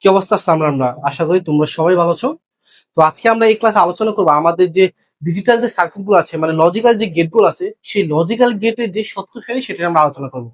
কি অবস্থা আছে? আমরা আশা করি তোমরা সবাই ভালো আছো। তো আজকে আমরা এই ক্লাসে আলোচনা করবো আমাদের যে ডিজিটাল যে সার্কিট গুলো আছে, মানে লজিক্যাল যে গেট গুলো আছে, সেই লজিক্যাল গেটের যে সত্য সারি সেটা আমরা আলোচনা করবো।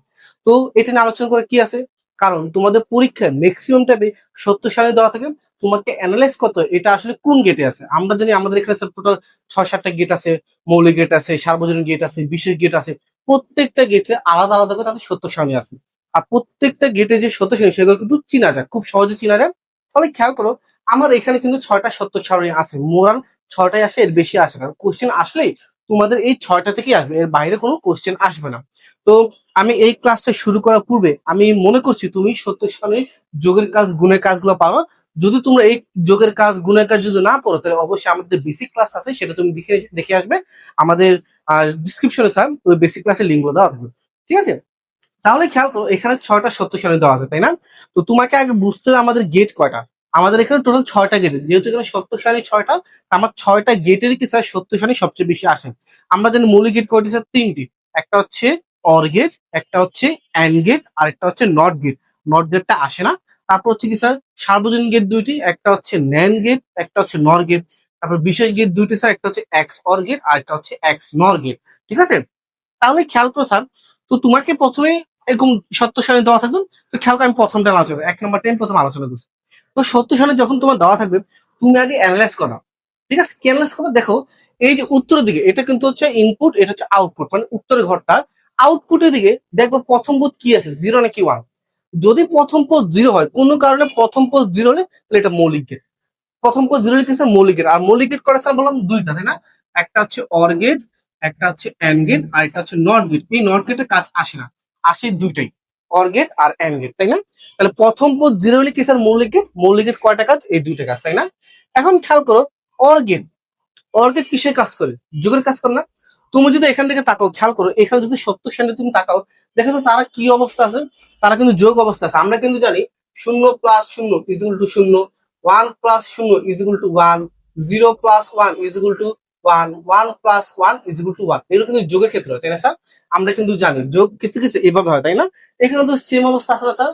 তো এটা নিয়ে আলোচনা করে কি আছে, কারণ তোমাদের পরীক্ষায় ম্যাক্সিমাম টাইপে সত্য সারি দেওয়া থাকে, তোমাকে অ্যানালাইজ করতে হয় এটা আসলে কোন গেটে আছে। আমরা জানি আমাদের এখানে টোটাল 6-7টা গেট আছে, মৌলিক গেট আছে, সার্বজনীন গেট আছে, বিশেষ গেট আছে। প্রত্যেকটা গেটে আলাদা আলাদা করে তাদের সত্য সারণী আছে। আর প্রত্যেকটা গেটে যে সত্য সারণী সেগুলো কিন্তু চিনা যায়, খুব সহজে চিনা যায়। তাহলে খেয়াল করো, আমার এখানে কিন্তু 6টা সত্য সারণী আছে, মোরাল 6টাই আসে, এর বেশি আসে না। কোশ্চেন আসলেই তোমাদের এই 6টা থেকেই আসবে, এর বাইরে কোনো কোশ্চেন আসবে না। তো আমি এই ক্লাসটা শুরু করার পূর্বে আমি মনে করছি তুমি সত্য সারণীর যোগের কাজ গুণের কাজগুলো পারো। যদি তোমরা এই যোগের কাজ গুণের কাজ যদি না পড়ো, তাহলে অবশ্যই আমাদের বেসিক ক্লাস আছে, সেটা তুমি দেখে দেখে আসবে। আমাদের ডিসক্রিপশনে স্যার ওই বেসিক ক্লাসের লিঙ্কগুলো দেওয়া থাকবে, ঠিক আছে? তাহলে খেয়াল করো, এখানে 6টা সত্য সারণী দেওয়া আছে, তাই না? তো তোমাকে আগে বুঝতে হবে আমাদের গেট কয়টা। আমাদের এখানে টোটাল 6টা গেট, যেহেতু এখানে সত্য সারণী 6টা, আমার 6টা গেটের কি স্যার সত্য সারণী সবচেয়ে বেশি আসে। আমরা জানি মৌলিক গেট কয়টি স্যার? 3টি। একটা হচ্ছে অর গেট, একটা হচ্ছে অ্যান্ড গেট, আর একটা হচ্ছে নট গেট। নট গেটটা আসে না। তারপর হচ্ছে কি স্যার সার্বজনীন গেট 2টি, একটা হচ্ছে ন্যান্ড গেট, একটা হচ্ছে নর গেট। তারপর বিশেষ গেট 2টি স্যার, একটা হচ্ছে এক্স অর গেট আর একটা হচ্ছে এক্স নর গেট, ঠিক আছে? তাহলে খেয়াল করো স্যার, তো তোমাকে প্রথমে এরকম সত্য সারণী দেওয়া থাকবে। তো খেয়াল করো, আমি প্রথমটা আলোচনা 1 নম্বর 10 প্রথম আলোচনা করছি। তো সত্য সারণী যখন তোমার দেওয়া থাকবে, তুমি আগে অ্যানালাইজ করো, ঠিক আছে? কি অ্যানালাইজ করো? দেখো, এই যে উত্তরের দিকে এটা কিন্তু হচ্ছে ইনপুট, এটা হচ্ছে আউটপুট, মানে উত্তরের ঘরটা। আউটপুটের দিকে দেখবো প্রথম পদ কি আছে, 0 নাকি 1। যদি প্রথম পদ 0 হয়, কোনো কারণে প্রথম পদ 0 হলে, তাহলে এটা মৌলিক গেট। প্রথম পদ 0 লিখেছে মৌলিক গেট। আর মৌলিক গেট করা স্যার বললাম 2টা, তাই না? একটা হচ্ছে অর গেট, একটা হচ্ছে অ্যান্ড গেট, আর একটা হচ্ছে নট গেট। এই নট গেটের কাজ আসে না, আসে 2টাই, অর গেট আর অ্যান্ড গেট, তাই না? তাহলে প্রথম পদ 0 হলে কি স্যার মৌলিক গেট। মৌলিক গেট কয়টা কাজ? এই 2টা কাজ, তাই না? এখন খেয়াল করো, অর গেট, অর গেট কিসের কাজ করে? যোগের কাজ করে না? তুমি যদি এখান থেকে তাকাও, খেয়াল করো, এখানে যদি সত্য সারণী তুমি তাকাও, দেখো তো তারা কি অবস্থা আছে। তারা কিন্তু যোগ অবস্থা আছে। আমরা কিন্তু জানি 0 plus 0 is equal to 0, 1 plus 0 is equal to 1, 0 plus 1 is equal to 1, 1 plus 1 is equal to 1। এগুলো কিন্তু যোগের ক্ষেত্রে হয়, তাই না স্যার? আমরা কিন্তু জানি যোগ ক্ষেত্রে কিছু এভাবে হয়, তাই না? এখানে তো সেম অবস্থা আছে না স্যার?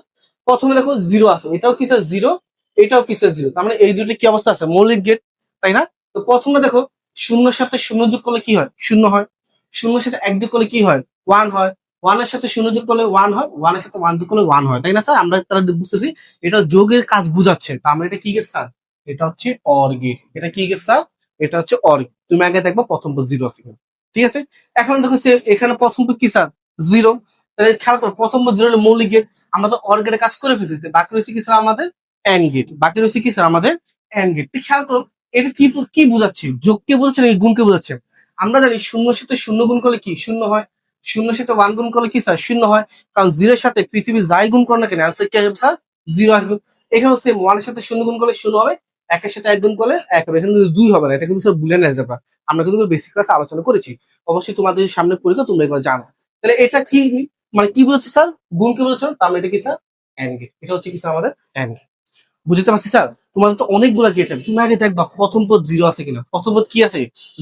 প্রথমে দেখো 0 আছে, এটাও কি স্যার 0, এটাও কি স্যার 0। তার মানে এই দুটো কি অবস্থা আছে? মৌলিক গেট, তাই না? তো প্রথমে দেখো, 0-এর সাথে 0 যোগ করলে কি হয়? 0 হয়। 0-এর সাথে 1 যোগ করলে কি হয়? 1 হয়। 1-এর সাথে 0 যোগ করলে 1 হয়। 1-এর সাথে 1 যোগ করলে 1 হয়, তাই না স্যার? আমরা তারা বুঝতেছি এটা যোগের কাজ বুঝাচ্ছে। তার মানে এটা কি গেট স্যার? এটা হচ্ছে অর গেট। এটা কি গেট স্যার? এটা হচ্ছে অর গেট। তুমি আগে দেখবা প্রথম পদ 0 আছে কিনা, ঠিক আছে? এখন দেখো এখানে প্রথম পদ কি স্যার? 0। তাহলে খেয়াল করো, প্রথম পদ 0 হলে মৌলিক গেট। আমরা তো অর গেটের কাজ করে ফেলছি, বাকি রয়েছে কি স্যার আমাদের? AND gate. বাকি রয়েছে কি স্যার আমাদের? AND gate. খেয়াল করো, এটা কি কি বোঝাচ্ছে? যোগকে বোঝাচ্ছে নাকি গুণকে বোঝাচ্ছে? আমরা জানি 0-এর সাথে 0 গুণ করলে কি 0 হয়। 0-এর সাথে 1 গুণ করলে কি স্যার? 0 হয়। কারণ 0-এর সাথে পৃথিবী যাই গুণ করো না কেন, অ্যান্সার কি আসবে স্যার? 0 আসবে। এখানে সেম, 1-এর সাথে 0 গুণ করলে 0 হবে, 1-এর সাথে 1 গুণ করলে 1 হবে। এখানে কিন্তু 2 হবে না, এটা কিন্তু স্যার বুলিয়ান অ্যালজেব্রা। আমরা কিন্তু বেসিক ক্লাসে আলোচনা করেছি। অবশ্যই তোমাদের সামনে পরীক্ষা, তোমরা এগুলো জানো। তাহলে এটা কি, মানে কি বোঝাচ্ছে স্যার? গুণকে বোঝাচ্ছে, তার মানে এটা কি স্যার? And gate. এটা হচ্ছে কি স্যার আমাদের? AND gate. বুঝতে পারছি স্যার? তোমাদের তো অনেকগুলো গেট হবে, তুমি আগে দেখবা প্রথম পদ 0 আছে কিনা। প্রথম পদ কি আছে?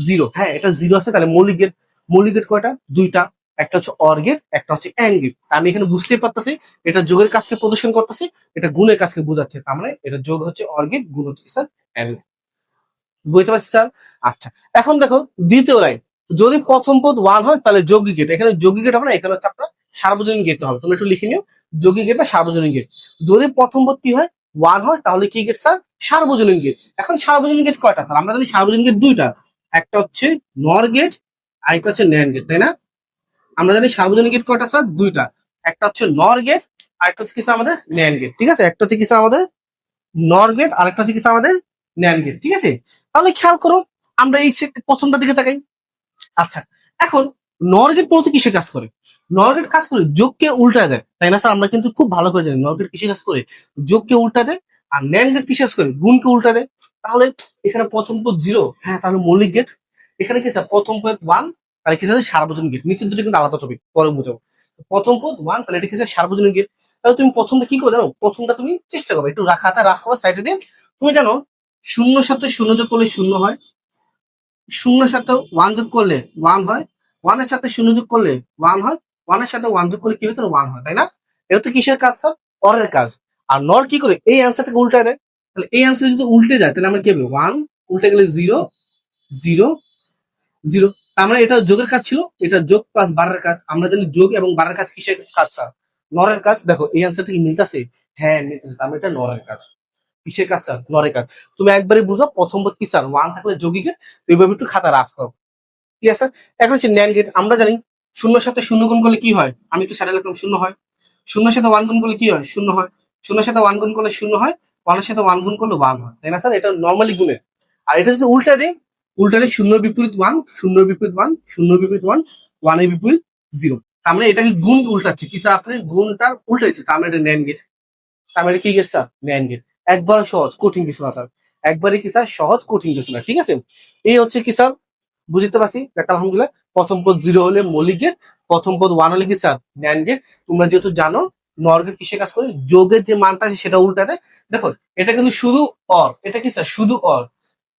0। হ্যাঁ, এটা 0 আছে, তাহলে মৌলিক গেট। মৌলিক গেট কয়টা? 2টা। একটা হচ্ছে অর গেট, একটা হচ্ছে অ্যান্ড গেট। আমি এখানে বুঝতেই পারতেছি এটা যোগের কাজকে প্রদর্শন করতেছি, এটা গুণের কাজকে বোঝাচ্ছে। তার মানে এটা যোগ হচ্ছে অর গেট, গুণ হচ্ছে স্যার অ্যান্ড গেট। বুঝতে পারছি স্যার? আচ্ছা, এখন দেখো দ্বিতীয় লাইন, যদি প্রথম পদ 1 হয় তাহলে যৌগিক গেট। এখানে যৌগিক গেট হবে না, এখানে হচ্ছে আপনার সার্বজনীন গেট হবে। তুমি একটু লিখে নিও, যৌগিক গেট বা সার্বজনীন গেট। যদি প্রথম পদ কি হয়? 1 হয়, তাহলে কি গেট স্যার? সার্বজনীন গেট। এখন সার্বজনীন গেট কয়টা স্যার? আমরা জানি সার্বজনীন গেট 2টা। একটা হচ্ছে নর গেট, আর একটা হচ্ছে ন্যান্ড গেট, তাই না? আমরা জানি সার্বজনীন গেট কয়টা স্যার? 2টা। একটা হচ্ছে নর গেট, আর একটা হচ্ছে কি স্যার আমাদের? ন্যান্ড গেট, ঠিক আছে? একটা হচ্ছে কি স্যার আমাদের? নর গেট, আর একটা হচ্ছে কি স্যার আমাদের? ন্যান্ড গেট, ঠিক আছে? তাহলে খেয়াল করো, আমরা এই প্রথমটা দিকে তাকাই। আচ্ছা, এখন নর গেট মূলত কিসে কাজ করে? নর গেট কাজ করে যোগকে উল্টা দেয়, তাই না স্যার? আমরা কিন্তু খুব ভালো করে জানি নর গেট কিসে কাজ করে, যোগকে উল্টা দেয়। আর ন্যান্ড গেট কিসে কাজ করে? গুণকে উল্টা দেয়। তাহলে এখানে প্রথম পদ 0, হ্যাঁ, তাহলে মৌলিক গেট। এখানে কি স্যার প্রথম পদ 1, তাহলে কি স্যার? সার্বজনীন গেট। নিচের দুটো কিন্তু আলাদা টপিক, পরে বুঝাবো। প্রথম পদ 1, তাহলে এটা কি স্যার? সার্বজনীন গেট। তাহলে তুমি প্রথমটা কি করো জানো? প্রথমটা তুমি চেষ্টা করবে একটু রাখাটা রাখো সাইডে দিয়ে। তুমি জানো 0-এর সাথে 0 যোগ করলে 0 হয়, 0-এর সাথে 1 যোগ করলে 1 হয়, 1-এর সাথে 0 যোগ করলে 1 হয়, 1-এর সাথে 1 যোগ করলে কি হয়? 1 হয়, তাই না? এটা তো কিসের কাজ স্যার? অরের কাজ। আর নর কি করে এই অ্যান্সারটাকে উল্টায় দেয়। তাহলে এই অ্যান্সার যদি উল্টে যায় তাহলে আমরা কি হবে 1 উল্টে গেলে 0 0 0। তার মানে এটা যোগের কাজ ছিল, এটা যোগ প্লাস বাড়ার কাজ। আমরা জানি যোগ এবং বাড়ার কাজ কিসের কাজ স্যার? নরের কাজ। দেখো এই অ্যান্সারটা কি মিলতেছে? হ্যাঁ মিলতেছে, তার মানে এটা নরের কাজ। কিসের কাজ স্যার? নরের কাজ। তুমি একবারে বুঝো প্রথম পদ কি স্যার? 1 থাকলে যৌগিকের। তো এইভাবে একটু খাতা রাফ করো, ঠিক আছে? এখন হচ্ছে ন্যান্ড গেট। আমরা জানি শূন্যর সাথে শূন্য গুণ করলে কি হয়? আমি একটু সাইডে লিখলাম শূন্য হয়। শূন্যের সাথে 1 গুণ করলে কি হয়? শূন্য হয়। শূন্যের সাথে 1 গুণ করলে শূন্য হয়। 1 এর সাথে 1 গুণ করলে 1 হয়, তাই না স্যার? এটা নর্মালি গুণের। আর এটা যদি উল্টা দেই, উল্টালে শূন্যর বিপরীত 1, শূন্যর বিপরীত 1, শূন্যর বিপরীত 1, 1 এর বিপরীত 0। তার মানে এটাকে গুণ উল্টাচ্ছে কি স্যার? আপনি গুণটার উল্টাইছে, তার মানে এটা ন্যান্ড গেট। তার মানে কি গেট স্যার? NAND gate. একবার সহজ, কঠিন কিছু না স্যার। একবারে কি স্যার? সহজ, কঠিন কিছু না, ঠিক আছে? এই হচ্ছে কি স্যার? বুঝতে পারছি, আলহামদুলিল্লাহ। প্রথম পদ 0 হলে মৌলিক গেট, প্রথম পদ 1 হলে কি স্যার? NAND gate. তোমরা যেহেতু জানো নর গেট কিসে কাজ করে? যোগের যে মানটা আছে সেটা উল্টাতে। দেখো এটা কিন্তু শুধু অর, এটা কি স্যার? শুধু অর।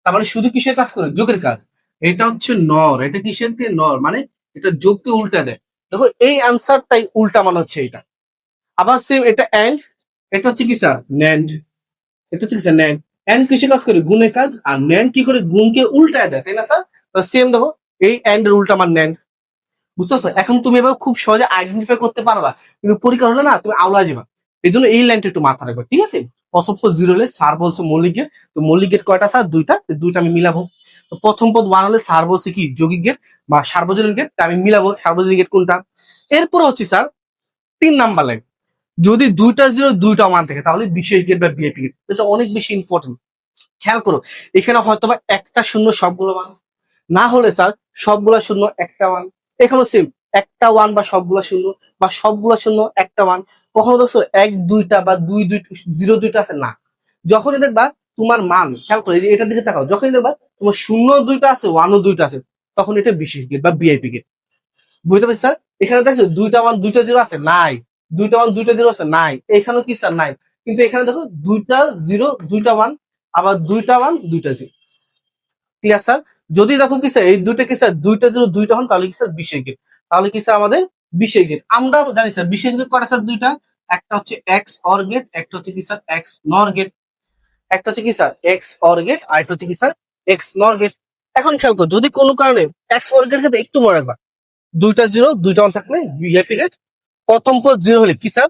তার মানে শুধু কিসের কাজ করে? যোগের কাজ। এটা হচ্ছে নর, এটা কিসের কে? নর, মানে এটা যোগকে উল্টা দেয়। দেখো এই অ্যান্সারটাই উল্টা মানে হচ্ছে এটা। আবার সেম এটা এন্ড, এটা হচ্ছে কি স্যার? ন্যান্ড। এটা হচ্ছে কি স্যার? ন্যান্ড। এন্ড কিসে কাজ করে? গুণের কাজ। আর ন্যান্ড কি করে? গুণকে উল্টায় দেয়, তাই না স্যার? সেম দেখো এই এন্ড এর উল্টা মান ন্যান্ড। বুঝতে পারছো? এখন তুমি এবার খুব সহজে আইডেন্টিফাই করতে পারবা, কিন্তু পরীক্ষা হলে না তুমি আওলা যাবা। এই জন্য এই লাইনটা একটু মাথা রাখবে, ঠিক আছে? প্রথম পদ 0 হলে স্যার বলছে মৌলিক গেট। তো মৌলিক গেট কয়টা স্যার? দুইটা। দুইটা আমি মিলাবো। তো প্রথম পদ 1 হলে স্যার বলছে কি? যৌগিক গেট বা সার্বজনীন গেট। আমি মিলাবো সার্বজনীন গেট কোনটা। এরপর হচ্ছে স্যার 3 নাম্বার লাইন, যদি দুইটা 0 দুইটা 1 থাকে তাহলে বিশেষ গেট বা ভিআইপি গেট। এটা অনেক বেশি ইম্পর্টেন্ট। খেয়াল করো, এখানে হয়তো বা একটা শূন্য সবগুলো 1, না হলে স্যার সবগুলা শূন্য একটা 1। এখানে সেম একটা 1 বা সবগুলা শূন্য, বা সবগুলা শূন্য একটা 1। কখনো দেখছো 1 2টা বা 2 2 0 2টা আছে? না। যখনই দেখবা তোমার মান, খেয়াল করে এটার দিকে তাকাও, যখনই দেখবা তোমার শূন্য 2টা আছে, 1ও 2টা আছে, তখন এটা বিশেষ গেট বা ভিআইপি গেট। বুঝতে পারছি স্যার? এখানে দেখছো দুইটা 1 2টা 0 আছে? নাই। দুইটা 1 2টা 0 আছে? নাই। এখানেও কি স্যার? নাই। কিন্তু এখানে দেখো দুইটা 0 দুইটা 1, আবার দুইটা 1 দুইটা 0। Clear sir? যদি দেখো কি স্যার এই দুইটা কি স্যার দুইটা 0 দুইটা হন, তাহলে কি স্যার বিশেষ গেট। তাহলে কি স্যার আমাদের বিশেষ গেট। আমরা জানি স্যার বিশেষ গেট কয়টা স্যার? দুইটা। একটা হচ্ছে এক্স অর গেট, একটা হচ্ছে কি স্যার? এক্স নর গেট। একটা হচ্ছে কি স্যার? এক্স অর গেট, আর একটা হচ্ছে কি স্যার? এক্স নর গেট। এখন খেয়াল করো, যদি কোনো কারণে এক্স অর গেট ক্ষেত্রে একটু মনে রাখবা, দুইটা 0 দুইটা 1 থাকলে ভিআইপি গেট। প্রথম পদ 0 হলে কি স্যার?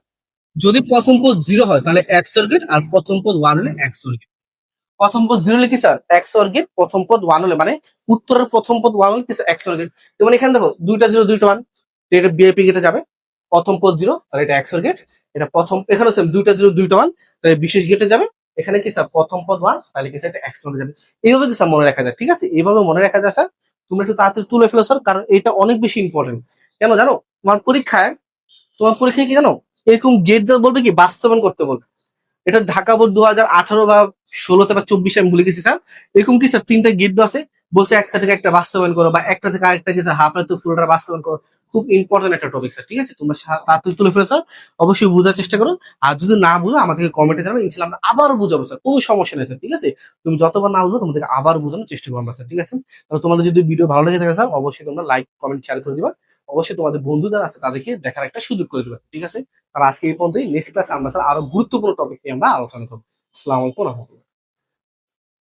যদি প্রথম পদ 0 হয় তাহলে এক্স অর গেট, আর প্রথম পদ 1 হলে এক্স অর গেট। প্রথম পদ 0 হলে কি স্যার? X or gate. প্রথম পদ 1 হলে মানে উত্তরের প্রথম পদ 1 হলে কি স্যার? X or gate. যেমন এখানে দেখো দুইটা 0 দুইটা 1, এটা ভিআইপি গেটে যাবে। প্রথম পদ 0 তাহলে এটা এক্স অর গেট। এটা প্রথম, এখানে সেম দুইটা 0 দুইটা 1, তাহলে বিশেষ গেটে যাবে। এখানে কি স্যার? প্রথম পদ 1, তাহলে কি স্যার? এটা এক্স অর যাবে। এইভাবে কি স্যার মনে রাখা যায়, ঠিক আছে? এইভাবে মনে রাখা যায় স্যার। তোমরা একটু তাড়াতাড়ি তুলে ফেলো স্যার, কারণ এটা অনেক বেশি ইম্পর্টেন্ট। কেন জানো? তোমার পরীক্ষায়, তোমার পরীক্ষায় কি জানো, এরকম গেট বলবে কি বাস্তবায়ন করতে বলবে। এটা ঢাকা বোর্ড 2018 বা 16তে বা 24 আমি ভুলে গেছি স্যার। এরকম কি স্যার 3টা গেট আছে, বলছে একটা থেকে একটা বাস্তবায়ন করো, বা একটা থেকে আরেকটা কি স্যার হাফ রাতে ফুলটা বাস্তবায়ন করো। খুব ইম্পর্টেন্ট একটা টপিক স্যার, ঠিক আছে? তোমরা তাড়াতাড়ি তুলে ফেলো স্যার। অবশ্যই বোঝার চেষ্টা করো। আর যদি না বুঝো আমাদেরকে কমেন্টে জানাবে, ইনশাআল্লাহ আমরা আবারও বুঝাবো স্যার, কোনো সমস্যা নেই স্যার, ঠিক আছে? তুমি যতবার না বুঝো তোমাদেরকে আবার বোঝানোর চেষ্টা করবো আমরা স্যার, ঠিক আছে? আর তোমাদের যদি ভিডিও ভালো লেগে থাকে স্যার, অবশ্যই তোমরা লাইক কমেন্ট শেয়ার করে দিবা। অবশ্যই তোমাদের বন্ধু যারা আছে তাদেরকে দেখার একটা সুযোগ করে দিবা, ঠিক আছে? আর আজকে এই পর্যন্তই। নেক্সট ক্লাসে আমরা স্যার আরো গুরুত্বপূর্ণ টপিক নিয়ে আমরা আলোচনা করবো। আসসালামু আলাইকুম।